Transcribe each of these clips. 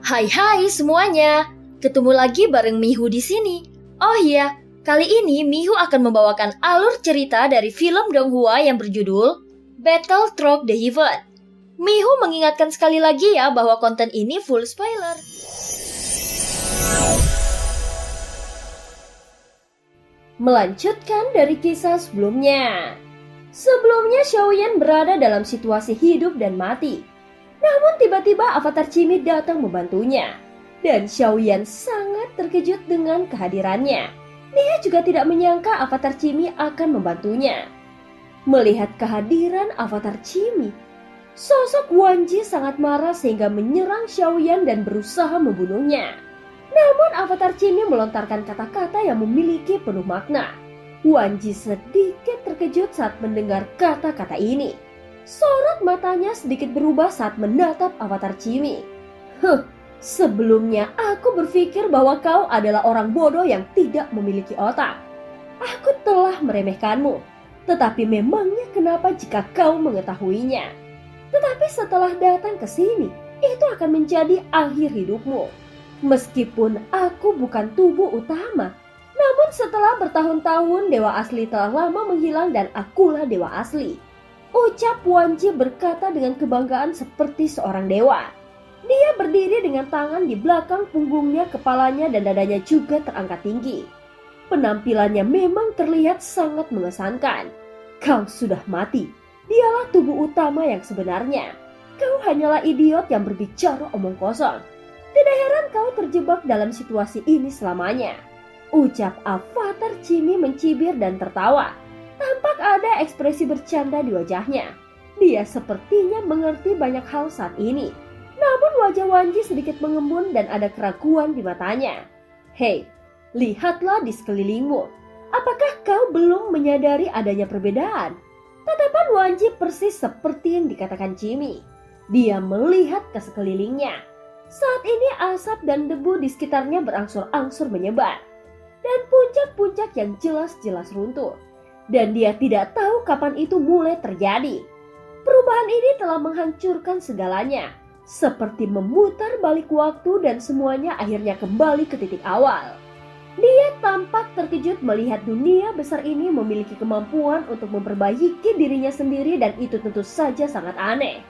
Hai semuanya, ketemu lagi bareng Mihu di sini. Oh iya, kali ini Mihu akan membawakan alur cerita dari film Donghua yang berjudul Battle Through the Heaven. Mihu mengingatkan sekali lagi ya bahwa konten ini full spoiler. Melanjutkan dari kisah sebelumnya. Sebelumnya Xiaoyan berada dalam situasi hidup dan mati. Namun tiba-tiba Avatar Cimi datang membantunya. Dan Xiaoyan sangat terkejut dengan kehadirannya. Dia juga tidak menyangka Avatar Cimi akan membantunya. Melihat kehadiran Avatar Cimi, sosok Wanji sangat marah sehingga menyerang Xiaoyan dan berusaha membunuhnya. Namun Avatar Cimi melontarkan kata-kata yang memiliki penuh makna. Wanji sedikit terkejut saat mendengar kata-kata ini. Sorot matanya sedikit berubah saat menatap Avatar Cimi. Sebelumnya aku berpikir bahwa kau adalah orang bodoh yang tidak memiliki otak. Aku telah meremehkanmu. Tetapi memangnya kenapa jika kau mengetahuinya? Tetapi setelah datang ke sini, itu akan menjadi akhir hidupmu. Meskipun aku bukan tubuh utama, namun setelah bertahun-tahun Dewa Asli telah lama menghilang dan akulah Dewa Asli. Ucap Wanji berkata dengan kebanggaan seperti seorang dewa. Dia berdiri dengan tangan di belakang punggungnya, kepalanya dan dadanya juga terangkat tinggi. Penampilannya memang terlihat sangat mengesankan. Kau sudah mati. Dialah tubuh utama yang sebenarnya. Kau hanyalah idiot yang berbicara omong kosong. Tidak heran kau terjebak dalam situasi ini selamanya. Ucap Avatar Cimi mencibir dan tertawa. Tampak ada ekspresi bercanda di wajahnya. Dia sepertinya mengerti banyak hal saat ini. Namun wajah Wanji sedikit mengembun dan ada keraguan di matanya. Hei, lihatlah di sekelilingmu. Apakah kau belum menyadari adanya perbedaan? Tatapan Wanji persis seperti yang dikatakan Cimi. Dia melihat ke sekelilingnya. Saat ini asap dan debu di sekitarnya berangsur-angsur menyebar. Dan puncak-puncak yang jelas-jelas runtuh. Dan dia tidak tahu kapan itu mulai terjadi. Perubahan ini telah menghancurkan segalanya. Seperti memutar balik waktu dan semuanya akhirnya kembali ke titik awal. Dia tampak terkejut melihat dunia besar ini memiliki kemampuan untuk memperbaiki dirinya sendiri dan itu tentu saja sangat aneh.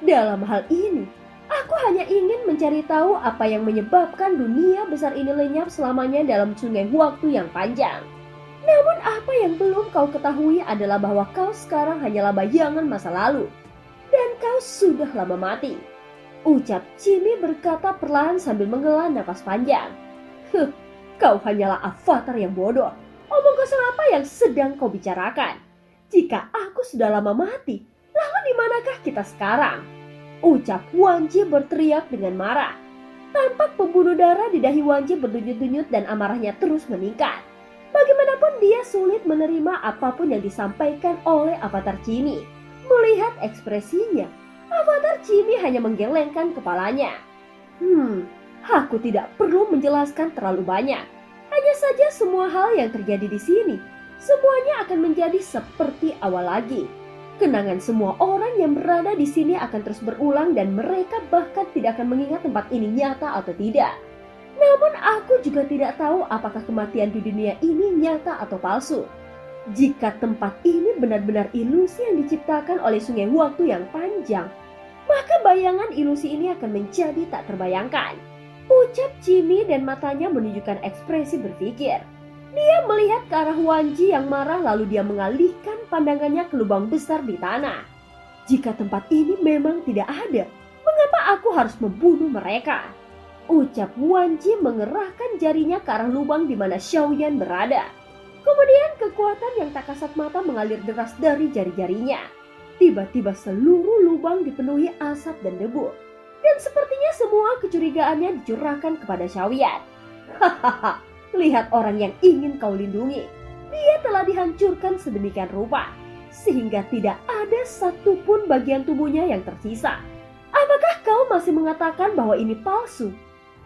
Dalam hal ini, aku hanya ingin mencari tahu apa yang menyebabkan dunia besar ini lenyap selamanya dalam sungai waktu yang panjang. Namun apa yang belum kau ketahui adalah bahwa kau sekarang hanyalah bayangan masa lalu. Dan kau sudah lama mati. Ucap Cimi berkata perlahan sambil menghela napas panjang. Kau hanyalah avatar yang bodoh. Omong kosong apa yang sedang kau bicarakan? Jika aku sudah lama mati, lalu di manakah kita sekarang? Ucap Wanji berteriak dengan marah. Tampak pembuluh darah di dahi Wanji berdenyut-denyut dan amarahnya terus meningkat. Bagaimanapun dia sulit menerima apapun yang disampaikan oleh Avatar Cimi. Melihat ekspresinya, Avatar Cimi hanya menggelengkan kepalanya. Aku tidak perlu menjelaskan terlalu banyak. Hanya saja semua hal yang terjadi di sini, semuanya akan menjadi seperti awal lagi. Kenangan semua orang yang berada di sini akan terus berulang dan mereka bahkan tidak akan mengingat tempat ini nyata atau tidak. Namun aku juga tidak tahu apakah kematian di dunia ini nyata atau palsu. Jika tempat ini benar-benar ilusi yang diciptakan oleh sungai waktu yang panjang, maka bayangan ilusi ini akan menjadi tak terbayangkan. Ucap Cimi dan matanya menunjukkan ekspresi berpikir. Dia melihat ke arah Wanji yang marah lalu dia mengalihkan pandangannya ke lubang besar di tanah. Jika tempat ini memang tidak ada, mengapa aku harus membunuh mereka? Ucap Wanji mengerahkan jarinya ke arah lubang di mana Xiaoyan berada. Kemudian kekuatan yang tak kasat mata mengalir deras dari jari-jarinya. Tiba-tiba seluruh lubang dipenuhi asap dan debu. Dan sepertinya semua kecurigaannya dicurahkan kepada Xiaoyan. Hahaha, lihat orang yang ingin kau lindungi. Dia telah dihancurkan sedemikian rupa, sehingga tidak ada satupun bagian tubuhnya yang tersisa. Apakah kau masih mengatakan bahwa ini palsu?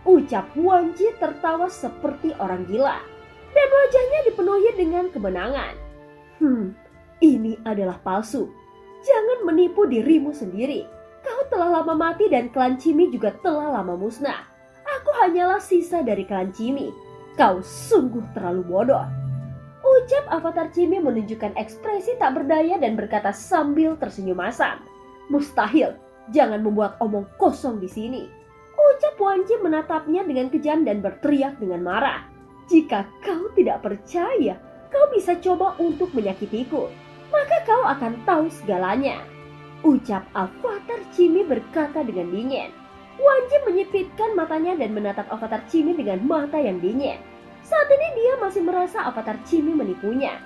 Ucap Wanji tertawa seperti orang gila. Dan wajahnya dipenuhi dengan kemenangan. Ini adalah palsu. Jangan menipu dirimu sendiri. Kau telah lama mati dan klan Cimi juga telah lama musnah. Aku hanyalah sisa dari klan Cimi. Kau sungguh terlalu bodoh. Ucap avatar Cimi menunjukkan ekspresi tak berdaya dan berkata sambil tersenyum masam. Mustahil, jangan membuat omong kosong di sini. Ucap Wanji menatapnya dengan kejam dan berteriak dengan marah. Jika kau tidak percaya, kau bisa coba untuk menyakitiku. Maka kau akan tahu segalanya. Ucap avatar Cimi berkata dengan dingin. Wanji menyipitkan matanya dan menatap avatar Cimi dengan mata yang dingin. Saat ini dia masih merasa avatar Cimi menipunya.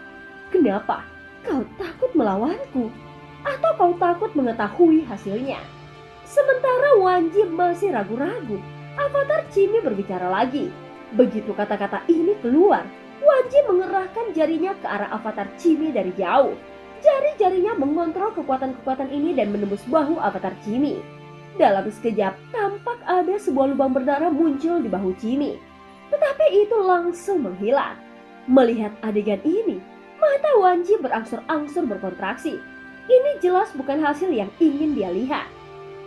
Kenapa? Kau takut melawanku? Atau kau takut mengetahui hasilnya? Sementara Wanji masih ragu-ragu, avatar Cimi berbicara lagi. Begitu kata-kata ini keluar, Wanji mengerahkan jarinya ke arah avatar Cimi dari jauh. Jari-jarinya mengontrol kekuatan-kekuatan ini dan menembus bahu avatar Cimi. Dalam sekejap, tampak ada sebuah lubang berdarah muncul di bahu Cimi. Tetapi itu langsung menghilang. Melihat adegan ini, mata Wanji berangsur-angsur berkontraksi. Ini jelas bukan hasil yang ingin dia lihat.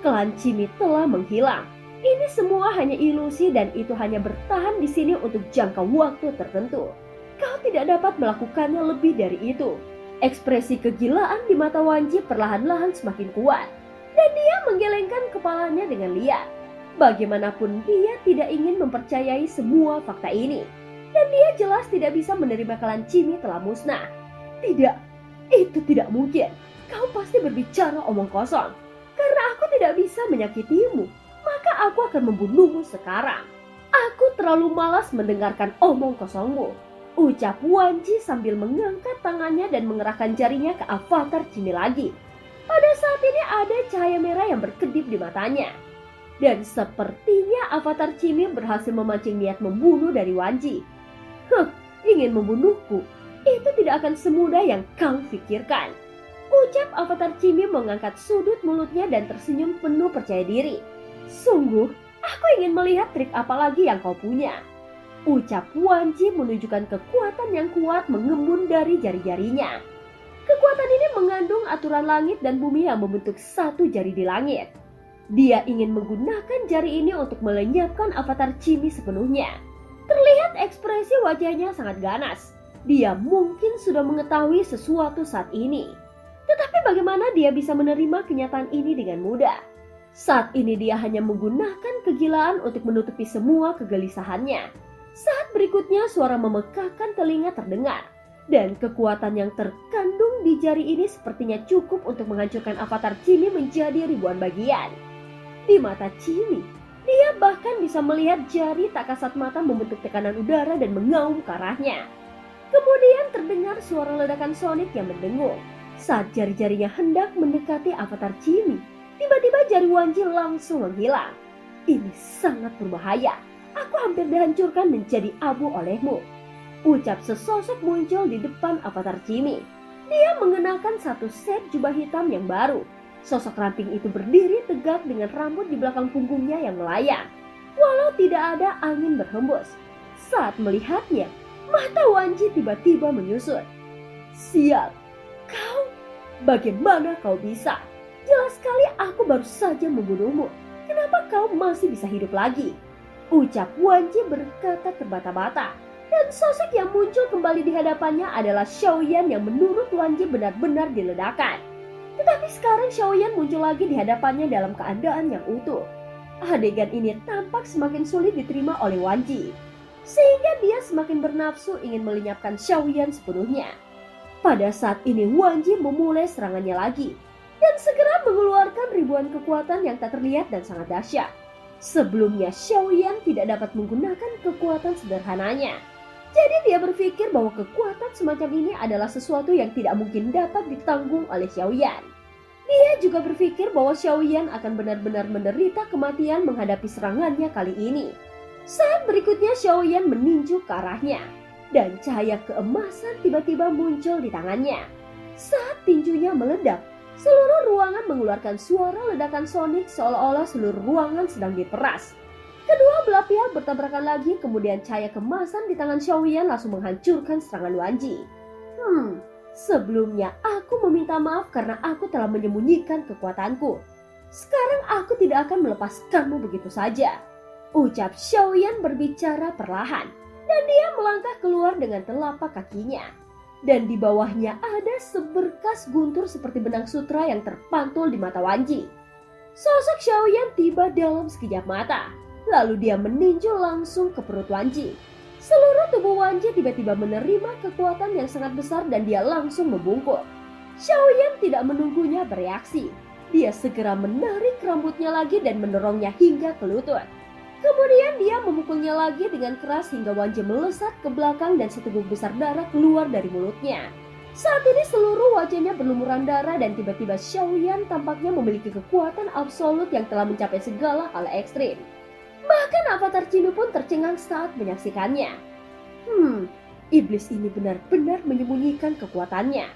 Klan Cimi telah menghilang. Ini semua hanya ilusi dan itu hanya bertahan di sini untuk jangka waktu tertentu. Kau tidak dapat melakukannya lebih dari itu. Ekspresi kegilaan di mata Wanji perlahan-lahan semakin kuat. Dan dia menggelengkan kepalanya dengan liar. Bagaimanapun dia tidak ingin mempercayai semua fakta ini. Dan dia jelas tidak bisa menerima klan Cimi telah musnah. Tidak, itu tidak mungkin. Kau pasti berbicara omong kosong. Karena aku tidak bisa menyakitimu, maka aku akan membunuhmu sekarang. Aku terlalu malas mendengarkan omong kosongmu. Ucap Wanji sambil mengangkat tangannya dan mengerahkan jarinya ke avatar Cimi lagi. Pada saat ini ada cahaya merah yang berkedip di matanya. Dan sepertinya avatar Cimi berhasil memancing niat membunuh dari Wanji. Ingin membunuhku? Itu tidak akan semudah yang kau pikirkan. Ucap avatar Cimi mengangkat sudut mulutnya dan tersenyum penuh percaya diri. Sungguh, aku ingin melihat trik apa lagi yang kau punya. Ucap Wanji menunjukkan kekuatan yang kuat mengembun dari jari-jarinya. Kekuatan ini mengandung aturan langit dan bumi yang membentuk satu jari di langit. Dia ingin menggunakan jari ini untuk melenyapkan avatar Cimi sepenuhnya. Terlihat ekspresi wajahnya sangat ganas. Dia mungkin sudah mengetahui sesuatu saat ini. Tetapi bagaimana dia bisa menerima kenyataan ini dengan mudah? Saat ini dia hanya menggunakan kegilaan untuk menutupi semua kegelisahannya. Saat berikutnya suara memekakkan telinga terdengar. Dan kekuatan yang terkandung di jari ini sepertinya cukup untuk menghancurkan avatar Cimi menjadi ribuan bagian. Di mata Cimi, dia bahkan bisa melihat jari tak kasat mata membentuk tekanan udara dan mengaum ke arahnya. Kemudian terdengar suara ledakan sonik yang mendengung. Saat jari-jarinya hendak mendekati avatar Cimi, tiba-tiba jari Wanji langsung menghilang. Ini sangat berbahaya. Aku hampir dihancurkan menjadi abu olehmu. Ucap sesosok muncul di depan avatar Cimi. Dia mengenakan satu set jubah hitam yang baru. Sosok ramping itu berdiri tegak dengan rambut di belakang punggungnya yang melayang. Walau tidak ada angin berhembus. Saat melihatnya, mata Wanji tiba-tiba menyusut. Sial, kau, bagaimana kau bisa? Jelas sekali aku baru saja membunuhmu. Kenapa kau masih bisa hidup lagi? Ucap Wanji berkata terbata-bata. Dan sosok yang muncul kembali di hadapannya adalah Xiaoyan yang menurut Wanji benar-benar diledakkan. Tetapi sekarang Xiaoyan muncul lagi di hadapannya dalam keadaan yang utuh. Adegan ini tampak semakin sulit diterima oleh Wanji. Sehingga dia semakin bernafsu ingin melenyapkan Xiaoyan sepenuhnya. Pada saat ini Wanji memulai serangannya lagi. Dan segera mengeluarkan ribuan kekuatan yang tak terlihat dan sangat dahsyat. Sebelumnya Xiaoyan tidak dapat menggunakan kekuatan sederhananya. Jadi dia berpikir bahwa kekuatan semacam ini adalah sesuatu yang tidak mungkin dapat ditanggung oleh Xiaoyan. Dia juga berpikir bahwa Xiaoyan akan benar-benar menderita kematian menghadapi serangannya kali ini. Saat berikutnya Xiaoyan meninju ke arahnya. Dan cahaya keemasan tiba-tiba muncul di tangannya. Saat tinjunya meledak, seluruh ruangan mengeluarkan suara ledakan sonik seolah-olah seluruh ruangan sedang diperas. Kedua belah pihak bertabrakan lagi, kemudian cahaya kemasan di tangan Xiaoyan langsung menghancurkan serangan Wanji. Sebelumnya aku meminta maaf karena aku telah menyembunyikan kekuatanku. Sekarang aku tidak akan melepaskanmu begitu saja. Ucap Xiaoyan berbicara perlahan, dan dia melangkah keluar dengan telapak kakinya. Dan di bawahnya ada seberkas guntur seperti benang sutra yang terpantul di mata Wanji. Sosok Xiaoyan tiba dalam sekejap mata, lalu dia meninju langsung ke perut Wanji. Seluruh tubuh Wanji tiba-tiba menerima kekuatan yang sangat besar dan dia langsung membungkuk. Xiaoyan tidak menunggunya bereaksi. Dia segera menarik rambutnya lagi dan mendorongnya hingga ke lutut. Kemudian dia memukulnya lagi dengan keras hingga Wanji melesat ke belakang dan seteguk besar darah keluar dari mulutnya. Saat ini seluruh wajahnya berlumuran darah dan tiba-tiba Xiaoyan tampaknya memiliki kekuatan absolut yang telah mencapai segala hal ekstrim. Bahkan avatar Cinu pun tercengang saat menyaksikannya. Iblis ini benar-benar menyembunyikan kekuatannya.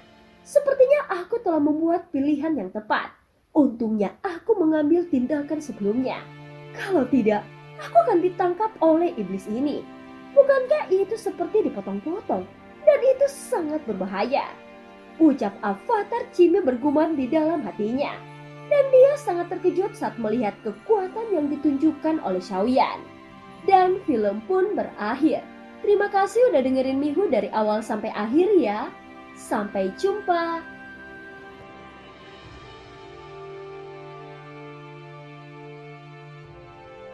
Sepertinya aku telah membuat pilihan yang tepat. Untungnya aku mengambil tindakan sebelumnya. Kalau tidak, aku akan ditangkap oleh iblis ini. Bukankah itu seperti dipotong-potong? Dan itu sangat berbahaya. Ucap avatar Cime bergumam di dalam hatinya. Dan dia sangat terkejut saat melihat kekuatan yang ditunjukkan oleh Xiaoyan. Dan film pun berakhir. Terima kasih udah dengerin Mihu dari awal sampai akhir ya. Sampai jumpa.